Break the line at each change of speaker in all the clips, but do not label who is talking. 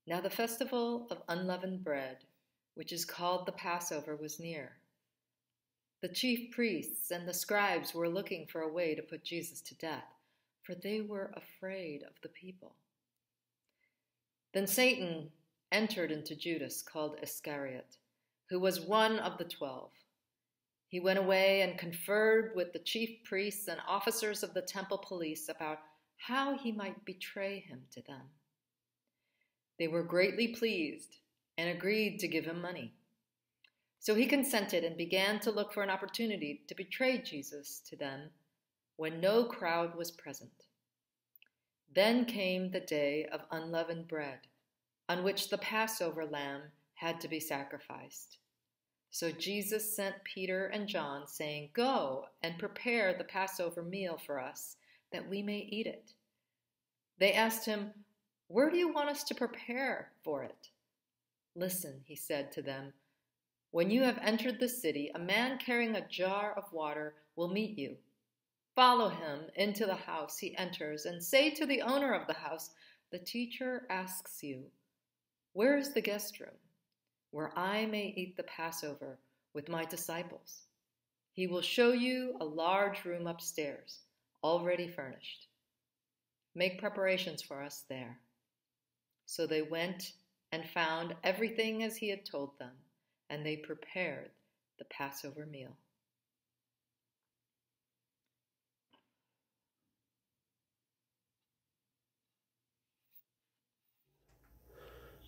Now the festival of unleavened bread, which is called the Passover, was near. The chief priests and the scribes were looking for a way to put Jesus to death, for they were afraid of the people. Then Satan entered into Judas, called Iscariot, who was one of the 12. He went away and conferred with the chief priests and officers of the temple police about how he might betray him to them. They were greatly pleased and agreed to give him money. So he consented and began to look for an opportunity to betray Jesus to them when no crowd was present. Then came the day of unleavened bread, on which the Passover lamb had to be sacrificed. So Jesus sent Peter and John, saying, "Go and prepare the Passover meal for us, that we may eat it." They asked him, "Where do you want us to prepare for it?" "Listen," he said to them, "when you have entered the city, a man carrying a jar of water will meet you. Follow him into the house he enters and say to the owner of the house, 'The teacher asks you, where is the guest room, where I may eat the Passover with my disciples?' He will show you a large room upstairs, already furnished. Make preparations for us there." So they went and found everything as he had told them, and they prepared the Passover meal.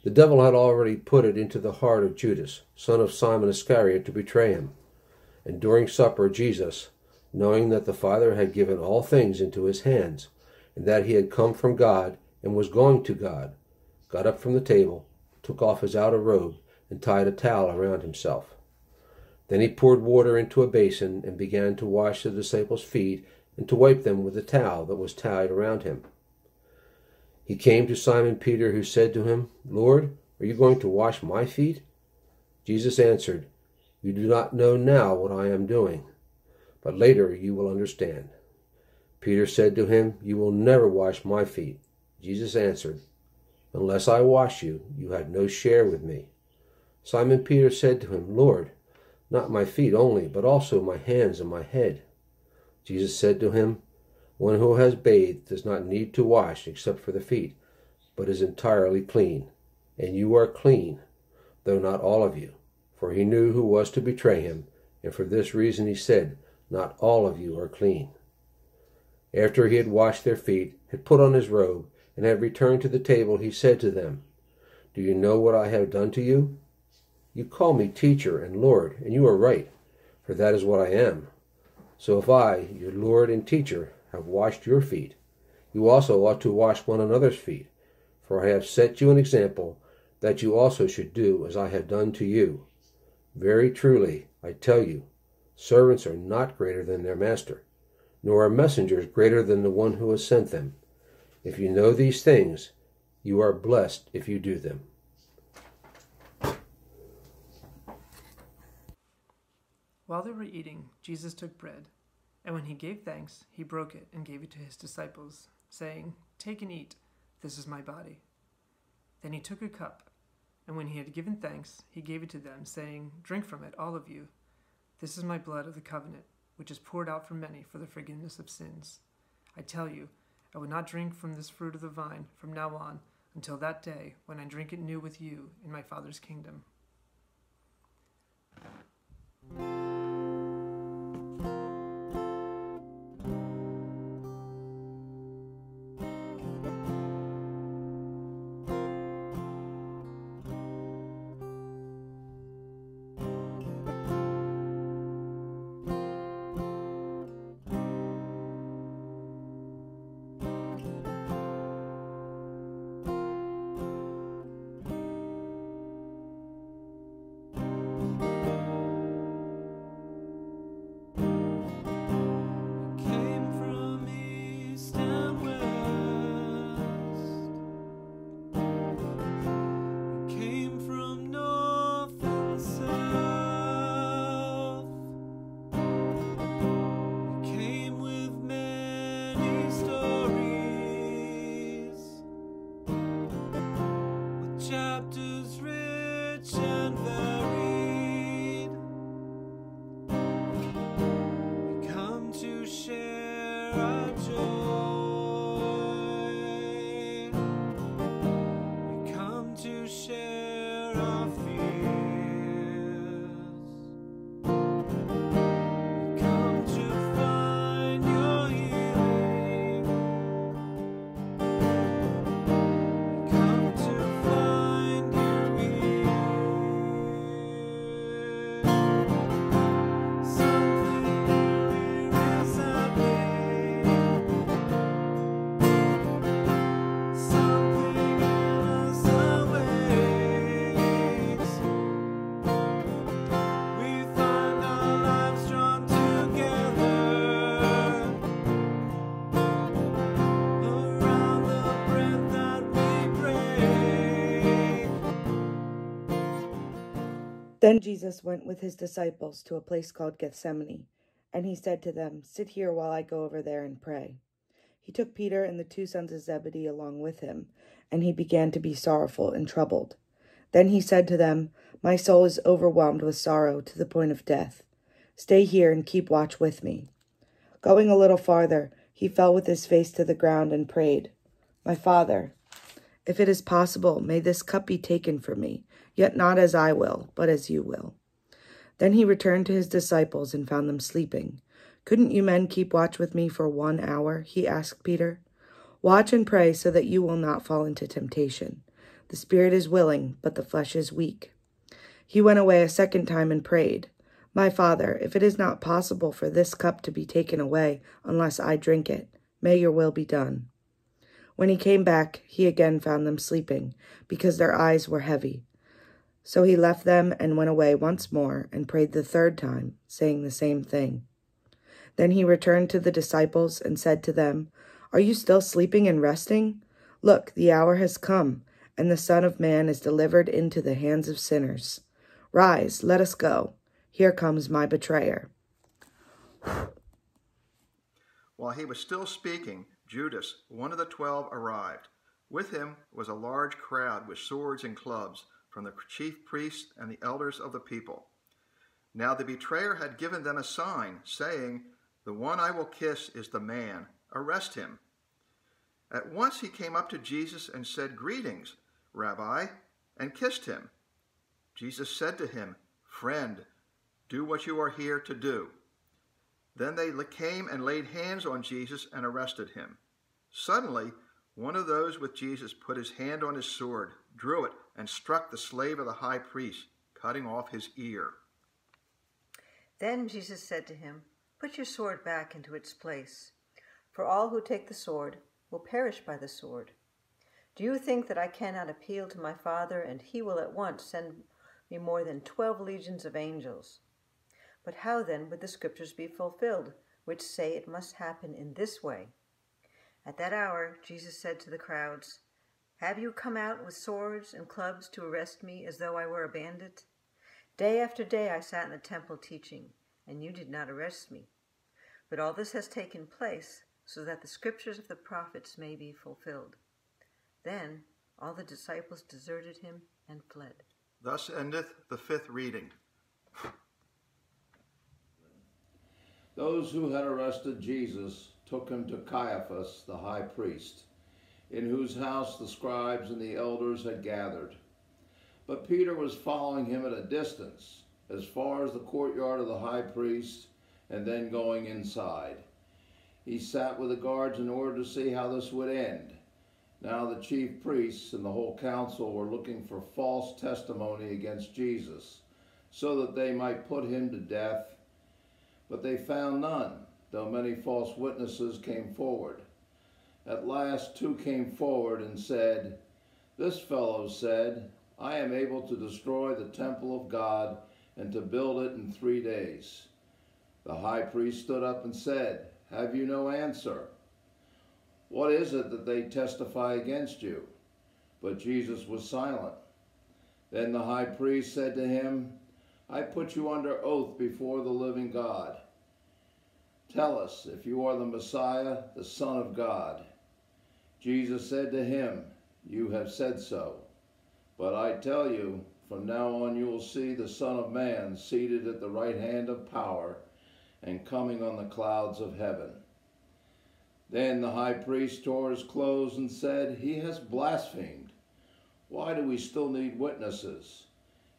The devil had already put it into the heart of Judas, son of Simon Iscariot, to betray him. And during supper, Jesus, knowing that the Father had given all things into his hands, and that he had come from God and was going to God, got up from the table, took off his outer robe, and tied a towel around himself. Then he poured water into a basin and began to wash the disciples' feet and to wipe them with the towel that was tied around him. He came to Simon Peter, who said to him, "Lord, are you going to wash my feet?" Jesus answered, "You do not know now what I am doing, but later you will understand." Peter said to him, "You will never wash my feet." Jesus answered, "Unless I wash you, you have no share with me." Simon Peter said to him, "Lord, not my feet only, but also my hands and my head." Jesus said to him, "One who has bathed does not need to wash except for the feet, but is entirely clean. And you are clean, though not all of you." For he knew who was to betray him, and for this reason he said, "Not all of you are clean." After he had washed their feet, had put on his robe, and had returned to the table, he said to them, "Do you know what I have done to you? You call me teacher and Lord, and you are right, for that is what I am. So if I, your Lord and teacher, have washed your feet, you also ought to wash one another's feet. For I have set you an example, that you also should do as I have done to you. Very truly, I tell you, servants are not greater than their master, nor are messengers greater than the one who has sent them. If you know these things, you are blessed if you do them."
While they were eating, Jesus took bread, and when he gave thanks, he broke it and gave it to his disciples, saying, "Take and eat, this is my body." Then he took a cup, and when he had given thanks, he gave it to them, saying, "Drink from it, all of you. This is my blood of the covenant, which is poured out for many for the forgiveness of sins. I tell you, I will not drink from this fruit of the vine from now on until that day when I drink it new with you in my Father's kingdom."
Then Jesus went with his disciples to a place called Gethsemane, and he said to them, "Sit here while I go over there and pray." He took Peter and the 2 sons of Zebedee along with him, and he began to be sorrowful and troubled. Then he said to them, "My soul is overwhelmed with sorrow to the point of death. Stay here and keep watch with me." Going a little farther, he fell with his face to the ground and prayed, "My Father, if it is possible, may this cup be taken from me, yet not as I will, but as you will." Then he returned to his disciples and found them sleeping. "Couldn't you men keep watch with me for 1 hour?" he asked Peter. "Watch and pray so that you will not fall into temptation. The spirit is willing, but the flesh is weak." He went away a second time and prayed, "My Father, if it is not possible for this cup to be taken away unless I drink it, may your will be done." When he came back, he again found them sleeping, because their eyes were heavy. So he left them and went away once more and prayed the 3rd time, saying the same thing. Then he returned to the disciples and said to them, "Are you still sleeping and resting? Look, the hour has come, and the Son of Man is delivered into the hands of sinners. Rise, let us go. Here comes my betrayer."
While he was still speaking, Judas, one of the 12, arrived. With him was a large crowd with swords and clubs from the chief priests and the elders of the people. Now the betrayer had given them a sign, saying, "The one I will kiss is the man. Arrest him." At once he came up to Jesus and said, "Greetings, Rabbi," and kissed him. Jesus said to him, "Friend, do what you are here to do." Then they came and laid hands on Jesus and arrested him. Suddenly, one of those with Jesus put his hand on his sword, drew it, and struck the slave of the high priest, cutting off his ear.
Then Jesus said to him, "Put your sword back into its place, for all who take the sword will perish by the sword. Do you think that I cannot appeal to my Father, and he will at once send me more than 12 legions of angels? But how then would the scriptures be fulfilled, which say it must happen in this way?" At that hour, Jesus said to the crowds, "Have you come out with swords and clubs to arrest me as though I were a bandit? Day after day I sat in the temple teaching, and you did not arrest me. But all this has taken place so that the scriptures of the prophets may be fulfilled." Then all the disciples deserted him and fled.
Thus endeth the 5th reading.
Those who had arrested Jesus took him to Caiaphas, the high priest, in whose house the scribes and the elders had gathered. But Peter was following him at a distance, as far as the courtyard of the high priest, and then going inside. He sat with the guards in order to see how this would end. Now the chief priests and the whole council were looking for false testimony against Jesus, so that they might put him to death. But they found none, though many false witnesses came forward. At last 2 came forward and said, "This fellow said, 'I am able to destroy the temple of God and to build it in 3 days.'" The high priest stood up and said, "Have you no answer? What is it that they testify against you?" But Jesus was silent. Then the high priest said to him, "I put you under oath before the living God. Tell us if you are the Messiah, the Son of God." Jesus said to him, "You have said so. But I tell you, from now on you will see the Son of Man seated at the right hand of power and coming on the clouds of heaven." Then the high priest tore his clothes and said, "He has blasphemed. Why do we still need witnesses?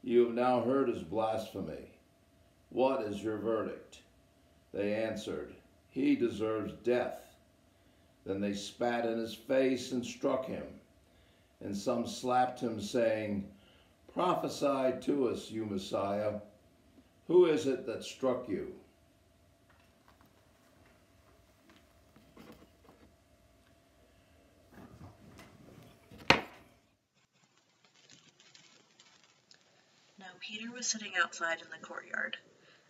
You have now heard his blasphemy. What is your verdict?" They answered, "He deserves death." Then they spat in his face and struck him. And some slapped him, saying, "Prophesy to us, you Messiah. Who is it that struck you?"
Now Peter was sitting outside in the courtyard.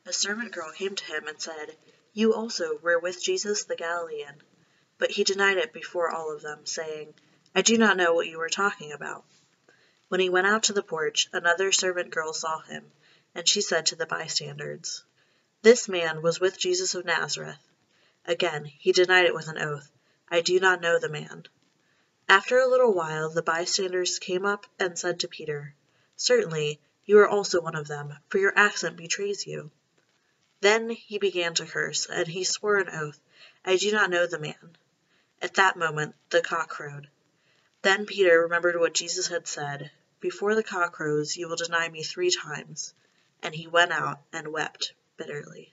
A servant girl came to him and said, "You also were with Jesus the Galilean." But he denied it before all of them, saying, "I do not know what you are talking about." When he went out to the porch, another servant girl saw him, and she said to the bystanders, "This man was with Jesus of Nazareth." Again he denied it with an oath, "I do not know the man." After a little while the bystanders came up and said to Peter, "Certainly you are also one of them, for your accent betrays you." Then he began to curse, and he swore an oath, "I do not know the man." At that moment the cock crowed. Then Peter remembered what Jesus had said, "Before the cock crows you will deny me 3 times." And he went out and wept bitterly.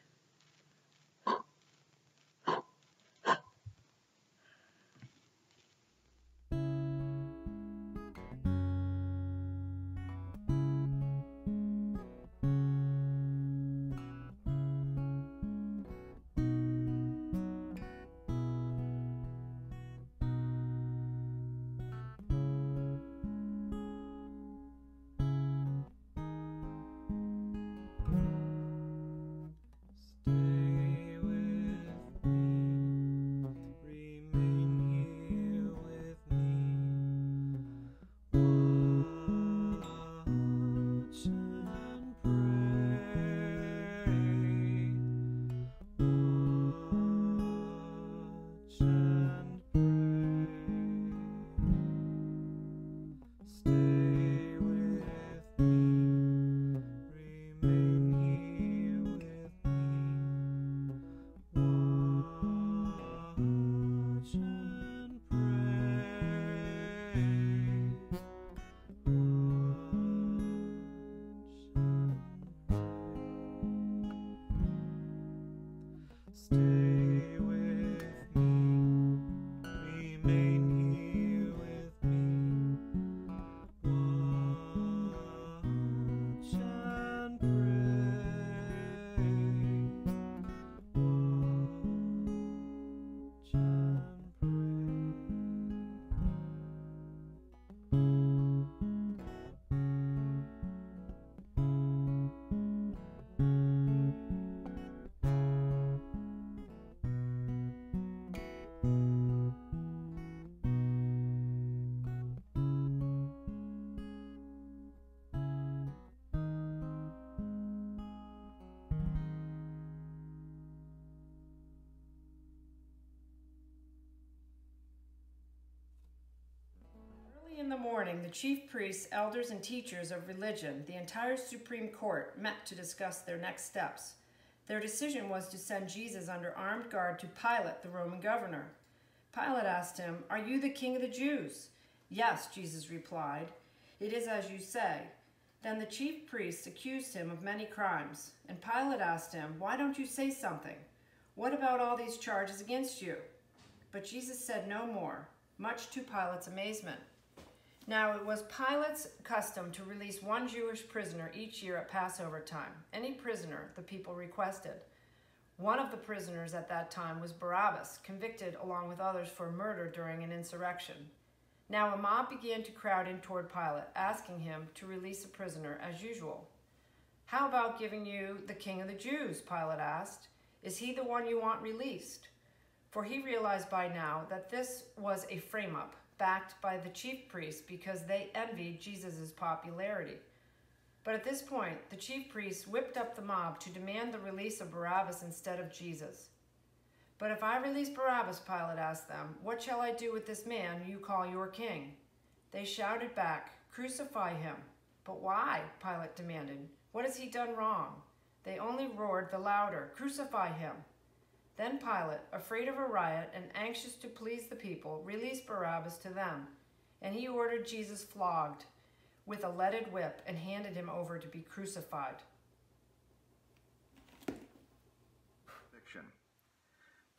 In the morning, the chief priests, elders, and teachers of religion, the entire Supreme Court, met to discuss their next steps. Their decision was to send Jesus under armed guard to Pilate, the Roman governor. Pilate asked him, "Are you the king of the Jews?" "Yes," Jesus replied. "It is as you say." Then the chief priests accused him of many crimes, and Pilate asked him, "Why don't you say something? What about all these charges against you?" But Jesus said no more, much to Pilate's amazement. Now it was Pilate's custom to release 1 Jewish prisoner each year at Passover time, any prisoner the people requested. One of the prisoners at that time was Barabbas, convicted along with others for murder during an insurrection. Now a mob began to crowd in toward Pilate, asking him to release a prisoner as usual. "How about giving you the king of the Jews?" Pilate asked. "Is he the one you want released?" For he realized by now that this was a frame-up, backed by the chief priests because they envied Jesus' popularity. But at this point, the chief priests whipped up the mob to demand the release of Barabbas instead of Jesus. "But if I release Barabbas," Pilate asked them, "what shall I do with this man you call your king?" They shouted back, "Crucify him." "But why?" Pilate demanded. "What has he done wrong?" They only roared the louder, "Crucify him." Then Pilate, afraid of a riot and anxious to please the people, released Barabbas to them, and he ordered Jesus flogged with a leaded whip and handed him over to be crucified.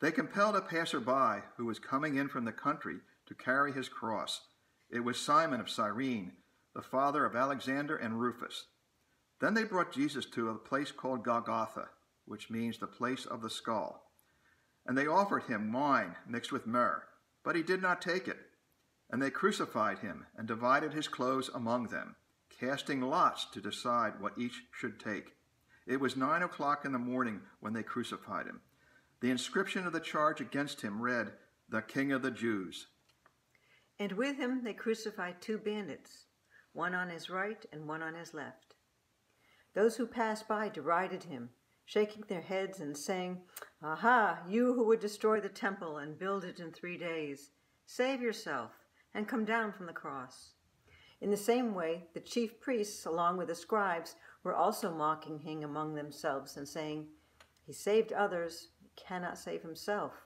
They compelled a passerby who was coming in from the country to carry his cross. It was Simon of Cyrene, the father of Alexander and Rufus. Then they brought Jesus to a place called Golgotha, which means the place of the skull. And they offered him wine mixed with myrrh, but he did not take it. And they crucified him and divided his clothes among them, casting lots to decide what each should take. It was 9 o'clock in the morning when they crucified him. The inscription of the charge against him read, "The King of the Jews."
And with him they crucified 2 bandits, one on his right and one on his left. Those who passed by derided him, shaking their heads and saying, "Aha, you who would destroy the temple and build it in 3 days, save yourself and come down from the cross." In the same way, the chief priests, along with the scribes, were also mocking him among themselves and saying, "He saved others, he cannot save himself.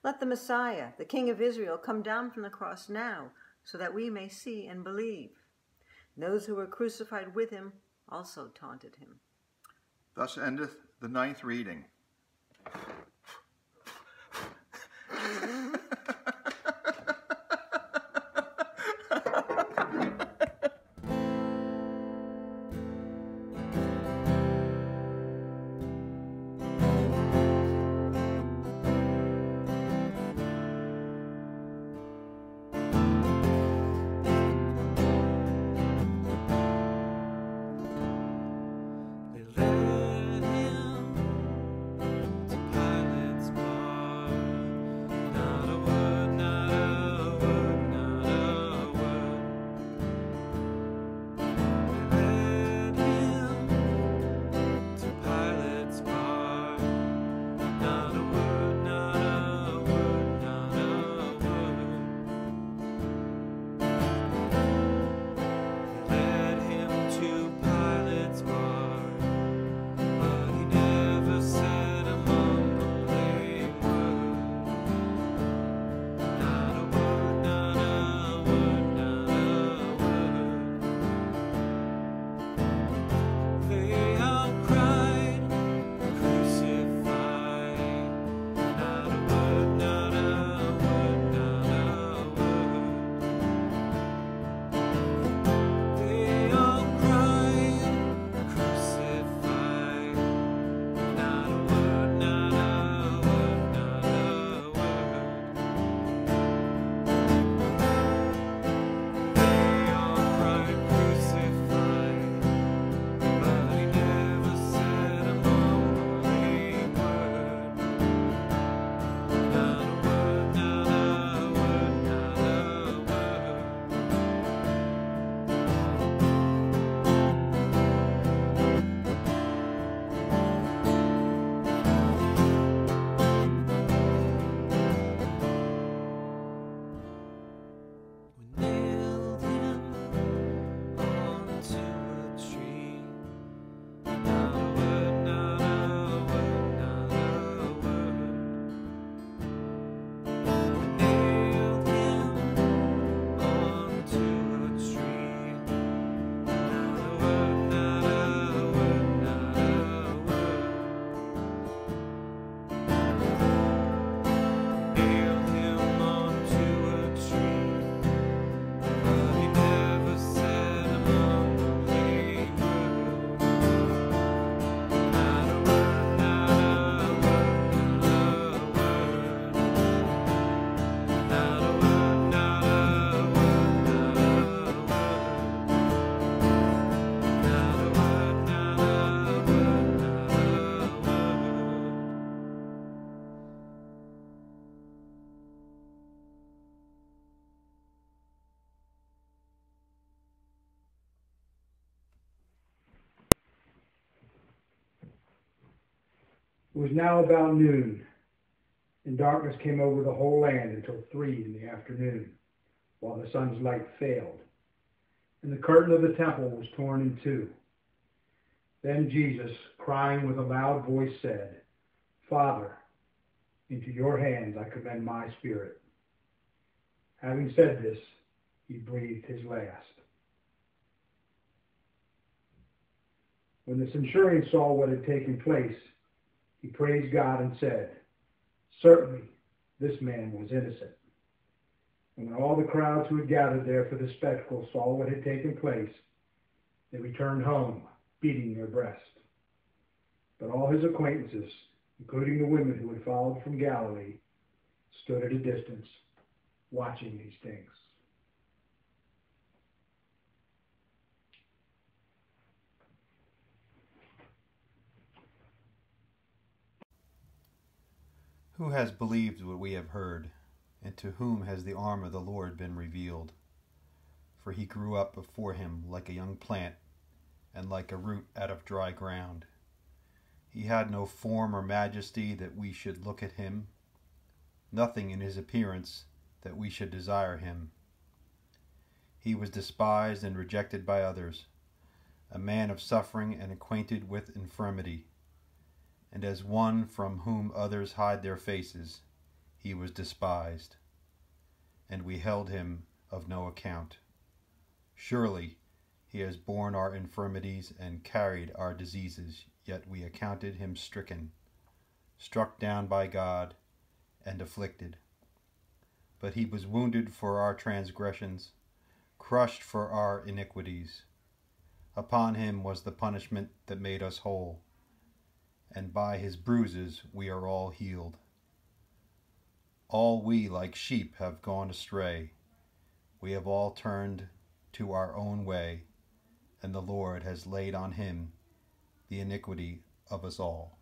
Let the Messiah, the King of Israel, come down from the cross now, so that we may see and believe." And those who were crucified with him also taunted him.
Thus endeth the 9th reading.
It was now about noon, and darkness came over the whole land until 3 in the afternoon, while the sun's light failed, and the curtain of the temple was torn in two. Then Jesus, crying with a loud voice, said, "Father, into your hands I commend my spirit." Having said this, he breathed his last. When the centurion saw what had taken place, he praised God and said, "Certainly this man was innocent." And when all the crowds who had gathered there for the spectacle saw what had taken place, they returned home, beating their breast. But all his acquaintances, including the women who had followed from Galilee, stood at a distance, watching these things.
Who has believed what we have heard, and to whom has the arm of the Lord been revealed? For he grew up before him like a young plant, and like a root out of dry ground. He had no form or majesty that we should look at him, nothing in his appearance that we should desire him. He was despised and rejected by others, a man of suffering and acquainted with infirmity, and as one from whom others hide their faces, he was despised, and we held him of no account. Surely he has borne our infirmities and carried our diseases, yet we accounted him stricken, struck down by God, and afflicted. But he was wounded for our transgressions, crushed for our iniquities. Upon him was the punishment that made us whole, and by his bruises we are all healed. All we like sheep have gone astray. We have all turned to our own way, and the Lord has laid on him the iniquity of us all.